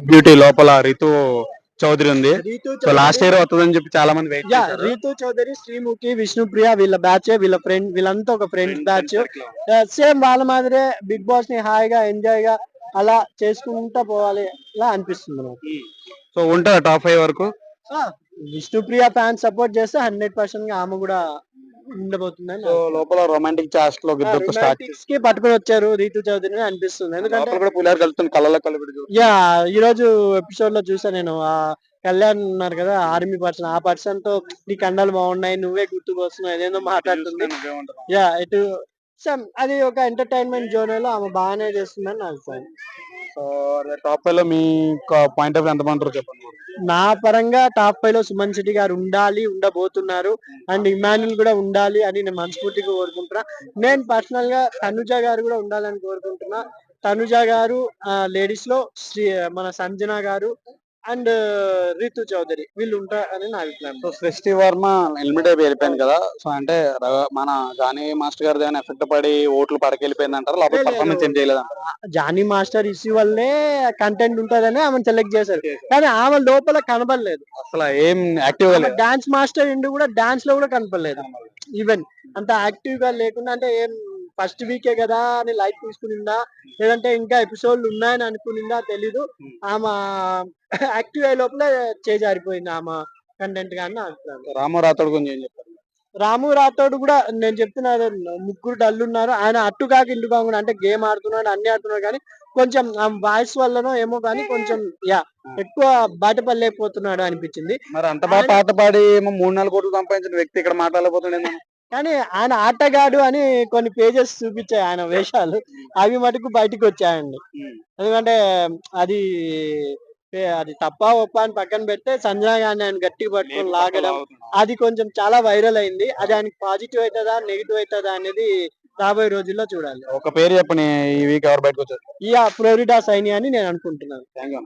Beauty లోపల రితు చౌదరి ఉంది. Ritu so last Chaudhary year వస్తుందని చెప్పి చాలా మంది వెయిట్ చేశారు. రీతు చౌదరి, శ్రీముఖి, విష్ణుప్రియ వీళ్ళ బ్యాచ్, వీళ్ళ ఫ్రెండ్, వీళ్ళంతా ఒక ఫ్రెండ్స్ బ్యాచ్. సేమ్ వాళ్ళ మాదిరే బిగ్ బాస్ ని హాయిగా ఎంజాయ్ గా అలా చేసుకుంటా పోవాలి అలా అనిపిస్తుంది నాకు. సో ఉంటారా టాప్ 5 వరకు? విష్ణుప్రియ ఫ్యాన్స్ సపోర్ట్ చేస్తే 100% గా ఆమె కూడా ఉండబోతుందని. సో లోపల రొమాంటిక్ చాస్ట్ లో ఇద్దరితో స్టార్ట్ రొమాంటిక్స్ కి పట్టుకొని వచ్చారు రీతు చౌదరిని అనిపిస్తుంది. ఎందుకంటే కూడా పులిహార కలుపుతుంది కళ్ళలో కళ్ళు పెట్టి యా ఈ రోజు ఎపిసోడ్ లో చూసా నేను. ఆ కళ్యాణ్ ఉన్నారు కదా ఆర్మీ పర్సన్, ఆ పర్సన్ తో నీ కండలు బాగున్నాయి నువ్వే గుర్తుకు వస్తున్నావు ఏదేందో మాట్లాడుతుంది. యా ఇటు అది ఒక ఎంటర్టైన్మెంట్ జోన్ లో ఆమె బాగానే చేస్తుందని నా అభిప్రాయం. సో టాప్ 5 లో మీ పాయింట్ ఆఫ్ ఎంత బాగుంటారో చెప్పండి. నా పరంగా టాప్ 5 లో సుమన్ శెట్టి గారు ఉండాలి, ఉండబోతున్నారు. అండ్ ఇమాన్యుల్ కూడా ఉండాలి అని నేను మనస్ఫూర్తిగా కోరుకుంటున్నా. నేను పర్సనల్ గా తనుజ గారు కూడా ఉండాలని కోరుకుంటున్నా. తనుజ గారు లేడీస్ లో మన సంజన గారు అండ్ రితు చౌదరి వీళ్ళు ఉంటారని నా అభిప్రాయం. సో సృష్టి వర్మ ఎలిమినేట్ అయిపోయి వెళ్ళిపోయింది కదా. సో అంటే మన జానీ మాస్టర్ గారి ఏమైనా ఎఫెక్ట్ పడి ఓట్లు పడకెళ్ళిపోయింది అంటారు, లేకపోతే పర్ఫార్మెన్స్ ఏం చేయలేదు అంటారు? జానీ మాస్టర్ ఇష్యూ వల్లే కంటెంట్ ఉంటదని ఆమెను సెలెక్ట్ చేశారు, కానీ ఆమె లోపల కనబడలేదు. అసలు ఏం యాక్టివ్ గా లేదు. డాన్స్ మాస్టర్ ఇండు కూడా డాన్స్ లో కూడా కనపడలేదు. ఈవెన్ అంత యాక్టివ్ గా లేకుండా, అంటే ఏం ఫస్ట్ వీకే కదా అని లైట్ తీసుకునిందా లేదంటే ఇంకా ఎపిసోడ్లు ఉన్నాయని అనుకునిందా తెలీదు. ఆమె యాక్టివ్ అయ్యే లోపల చేజారిపోయింది ఆమె కంటెంట్ కానీ అంటున్నాను. రాము రాథోడ్ గురించి ఏం చెప్పారు? రాము రాథోడ్ కూడా నేను చెప్తున్నా ముగ్గురు డల్ ఉన్నారు. ఆయన అట్టు కాక ఇల్లు కాకుండా అంటే గేమ్ ఆడుతున్నాడు అన్ని ఆడుతున్నాడు, కానీ కొంచెం వాయిస్ వల్లనో ఏమో కానీ కొంచెం ఎక్కువ బయటపడలేకపోతున్నాడు అనిపించింది. మరి అంత బాగా పాట పాడి 3-4 కోట్లు సంపాదించిన వ్యక్తి ఇక్కడ మాట్లాడలేకపోతున్నాడు. కానీ ఆయన ఆటగాడు అని కొన్ని పేజెస్ చూపించాయి ఆయన వేషాలు, అవి మటుకు బయటకు వచ్చాయండి. ఎందుకంటే అది అది తప్ప ఒప్ప అని పక్కన పెడితే సంజన గారిని ఆయన గట్టిగా పట్టుకొని లాగడం అది కొంచెం చాలా వైరల్ అయింది. అది ఆయనకి పాజిటివ్ అవుతుందా నెగిటివ్ అవుతుందా అనేది రాబోయే రోజుల్లో చూడాలి. ఒక పేరు చెప్పని ఈ వీక్ ఎవరు బయటకు వచ్చారు? ఫ్లోరిడా సైని అని నేను అనుకుంటున్నాను. Thank you.